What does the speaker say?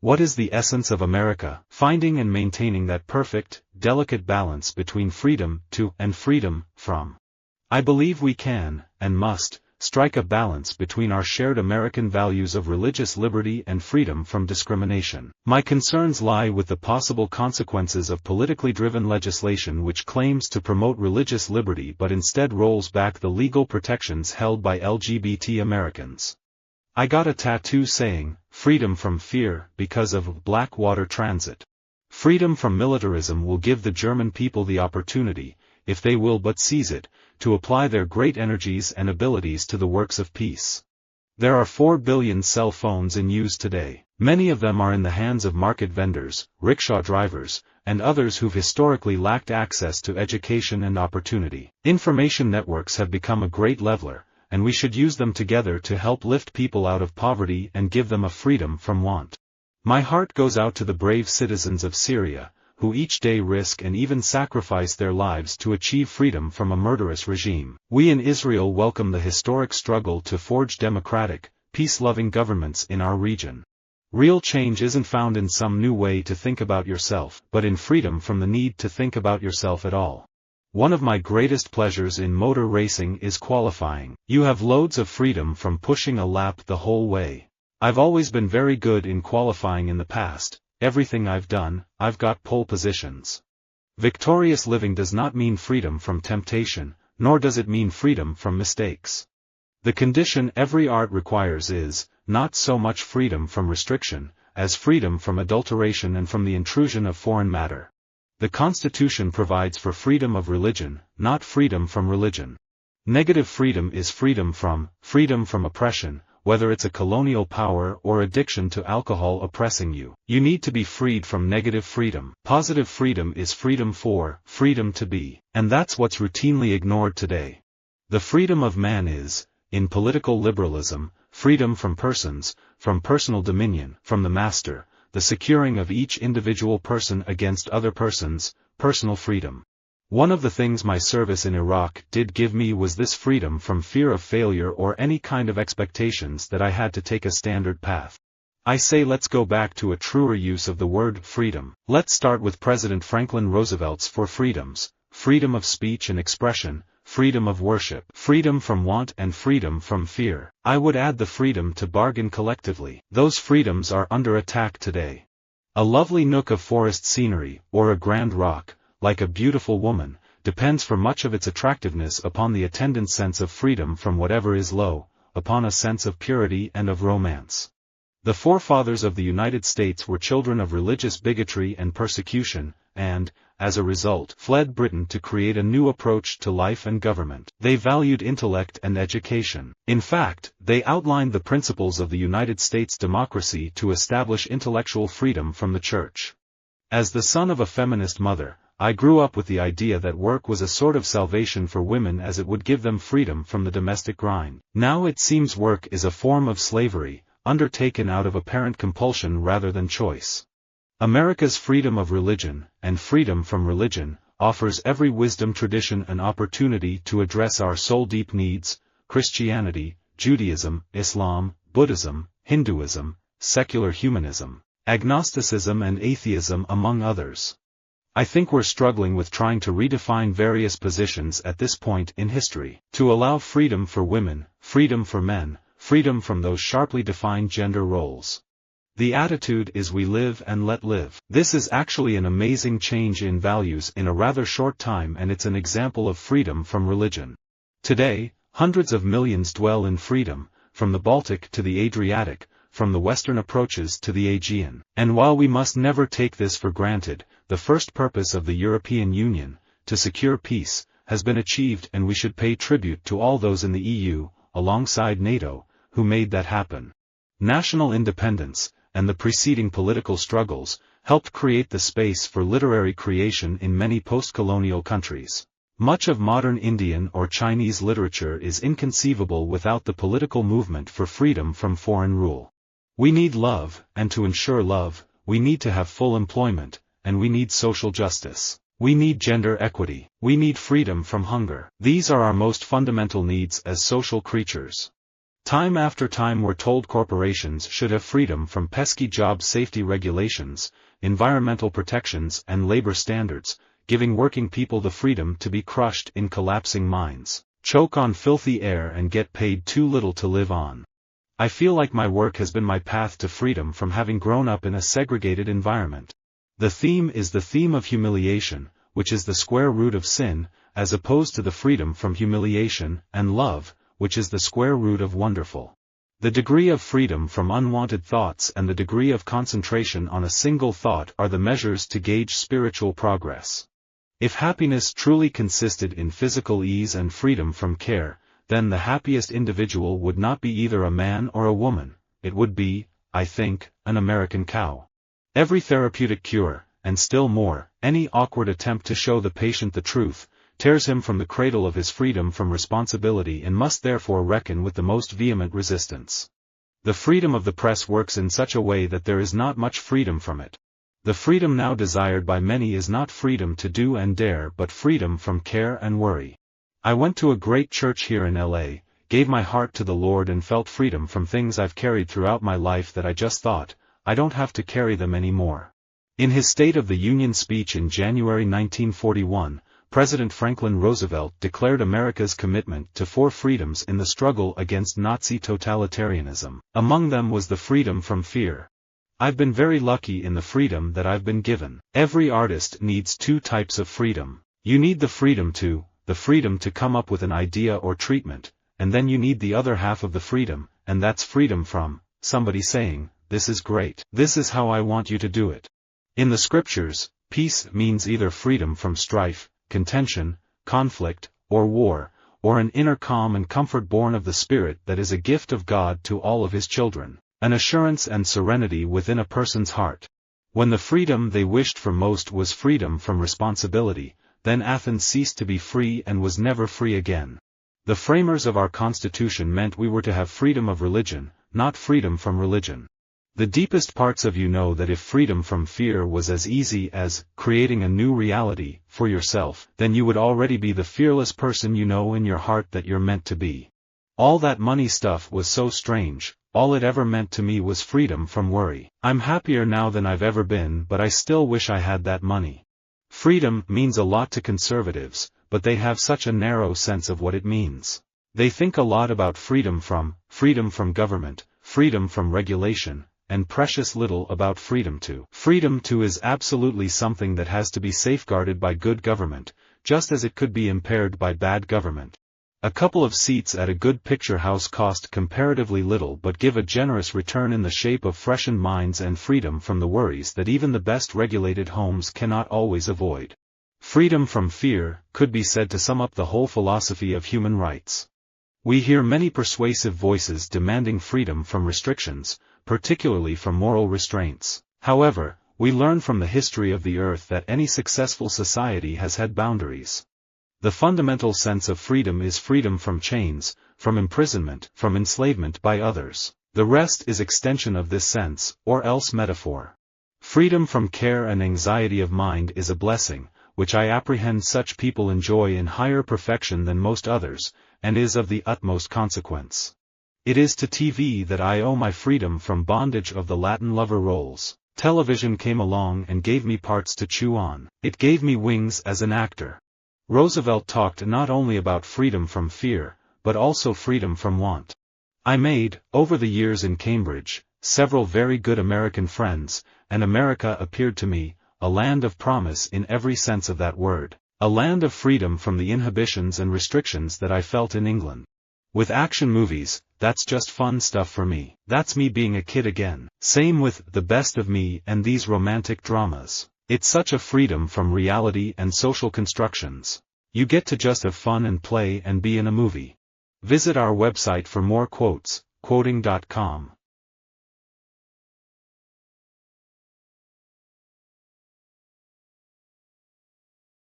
What is the essence of America? Finding and maintaining that perfect, delicate balance between freedom to and freedom from. I believe we can, and must, strike a balance between our shared American values of religious liberty and freedom from discrimination. My concerns lie with the possible consequences of politically driven legislation which claims to promote religious liberty but instead rolls back the legal protections held by LGBT Americans. I got a tattoo saying, "Freedom from fear," because of Blackwater Transit. Freedom from militarism will give the German people the opportunity, if they will but seize it, to apply their great energies and abilities to the works of peace. There are 4 billion cell phones in use today. Many of them are in the hands of market vendors, rickshaw drivers, and others who've historically lacked access to education and opportunity. Information networks have become a great leveler, and we should use them together to help lift people out of poverty and give them a freedom from want. My heart goes out to the brave citizens of Syria, who each day risk and even sacrifice their lives to achieve freedom from a murderous regime. We in Israel welcome the historic struggle to forge democratic, peace-loving governments in our region. Real change isn't found in some new way to think about yourself, but in freedom from the need to think about yourself at all. One of my greatest pleasures in motor racing is qualifying. You have loads of freedom from pushing a lap the whole way. I've always been very good in qualifying in the past. Everything I've done, I've got pole positions. Victorious living does not mean freedom from temptation, nor does it mean freedom from mistakes. The condition every art requires is, not so much freedom from restriction, as freedom from adulteration and from the intrusion of foreign matter. The Constitution provides for freedom of religion, not freedom from religion. Negative freedom is freedom from oppression, whether it's a colonial power or addiction to alcohol oppressing you. You need to be freed from negative freedom. Positive freedom is freedom to be. And that's what's routinely ignored today. The freedom of man is, in political liberalism, freedom from persons, from personal dominion, from the master, the securing of each individual person against other persons, personal freedom. One of the things my service in Iraq did give me was this freedom from fear of failure or any kind of expectations that I had to take a standard path. I say let's go back to a truer use of the word freedom. Let's start with President Franklin Roosevelt's 4 freedoms: freedom of speech and expression, freedom of worship, freedom from want and freedom from fear. I would add the freedom to bargain collectively. Those freedoms are under attack today. A lovely nook of forest scenery, or a grand rock, like a beautiful woman, depends for much of its attractiveness upon the attendant sense of freedom from whatever is low, upon a sense of purity and of romance. The forefathers of the United States were children of religious bigotry and persecution, and, as a result, fled Britain to create a new approach to life and government. They valued intellect and education. In fact, they outlined the principles of the United States democracy to establish intellectual freedom from the church. As the son of a feminist mother, I grew up with the idea that work was a sort of salvation for women as it would give them freedom from the domestic grind. Now it seems work is a form of slavery, undertaken out of apparent compulsion rather than choice. America's freedom of religion, and freedom from religion, offers every wisdom tradition an opportunity to address our soul-deep needs: Christianity, Judaism, Islam, Buddhism, Hinduism, secular humanism, agnosticism and atheism among others. I think we're struggling with trying to redefine various positions at this point in history, to allow freedom for women, freedom for men, freedom from those sharply defined gender roles. The attitude is we live and let live. This is actually an amazing change in values in a rather short time, and it's an example of freedom from religion. Today, hundreds of millions dwell in freedom, from the Baltic to the Adriatic, from the Western approaches to the Aegean. And while we must never take this for granted, the first purpose of the European Union, to secure peace, has been achieved, and we should pay tribute to all those in the EU, alongside NATO, who made that happen. National independence, and the preceding political struggles, helped create the space for literary creation in many post-colonial countries. Much of modern Indian or Chinese literature is inconceivable without the political movement for freedom from foreign rule. We need love, and to ensure love, we need to have full employment, and we need social justice. We need gender equity. We need freedom from hunger. These are our most fundamental needs as social creatures. Time after time we're told corporations should have freedom from pesky job safety regulations, environmental protections and labor standards, giving working people the freedom to be crushed in collapsing mines, choke on filthy air and get paid too little to live on. I feel like my work has been my path to freedom from having grown up in a segregated environment. The theme is the theme of humiliation, which is the square root of sin, as opposed to the freedom from humiliation and love, which is the square root of wonderful. The degree of freedom from unwanted thoughts and the degree of concentration on a single thought are the measures to gauge spiritual progress. If happiness truly consisted in physical ease and freedom from care, then the happiest individual would not be either a man or a woman, it would be, I think, an American cow. Every therapeutic cure, and still more, any awkward attempt to show the patient the truth, tears him from the cradle of his freedom from responsibility and must therefore reckon with the most vehement resistance. The freedom of the press works in such a way that there is not much freedom from it. The freedom now desired by many is not freedom to do and dare but freedom from care and worry. I went to a great church here in LA, gave my heart to the Lord and felt freedom from things I've carried throughout my life that I just thought, I don't have to carry them anymore. In his State of the Union speech in January 1941, President Franklin Roosevelt declared America's commitment to 4 freedoms in the struggle against Nazi totalitarianism. Among them was the freedom from fear. I've been very lucky in the freedom that I've been given. Every artist needs 2 types of freedom. You need the freedom to come up with an idea or treatment, and then you need the other half of the freedom, and that's freedom from somebody saying, "This is great. This is how I want you to do it." In the scriptures, peace means either freedom from strife, contention, conflict, or war, or an inner calm and comfort born of the Spirit that is a gift of God to all of His children, an assurance and serenity within a person's heart. When the freedom they wished for most was freedom from responsibility, then Athens ceased to be free and was never free again. The framers of our Constitution meant we were to have freedom of religion, not freedom from religion. The deepest parts of you know that if freedom from fear was as easy as creating a new reality for yourself, then you would already be the fearless person you know in your heart that you're meant to be. All that money stuff was so strange, all it ever meant to me was freedom from worry. I'm happier now than I've ever been, but I still wish I had that money. Freedom means a lot to conservatives, but they have such a narrow sense of what it means. They think a lot about freedom from government, freedom from regulation, and precious little about freedom to. Freedom to is absolutely something that has to be safeguarded by good government, just as it could be impaired by bad government. A couple of seats at a good picture house cost comparatively little but give a generous return in the shape of freshened minds and freedom from the worries that even the best regulated homes cannot always avoid. Freedom from fear could be said to sum up the whole philosophy of human rights. We hear many persuasive voices demanding freedom from restrictions, particularly from moral restraints. However, we learn from the history of the earth that any successful society has had boundaries. The fundamental sense of freedom is freedom from chains, from imprisonment, from enslavement by others. The rest is extension of this sense, or else metaphor. Freedom from care and anxiety of mind is a blessing, which I apprehend such people enjoy in higher perfection than most others, and is of the utmost consequence. It is to TV that I owe my freedom from bondage of the Latin lover roles. Television came along and gave me parts to chew on. It gave me wings as an actor. Roosevelt talked not only about freedom from fear, but also freedom from want. I made, over the years in Cambridge, several very good American friends, and America appeared to me, a land of promise in every sense of that word, a land of freedom from the inhibitions and restrictions that I felt in England. With action movies, that's just fun stuff for me. That's me being a kid again. Same with The Best of Me and these romantic dramas. It's such a freedom from reality and social constructions. You get to just have fun and play and be in a movie. Visit our website for more quotes, quoting.com.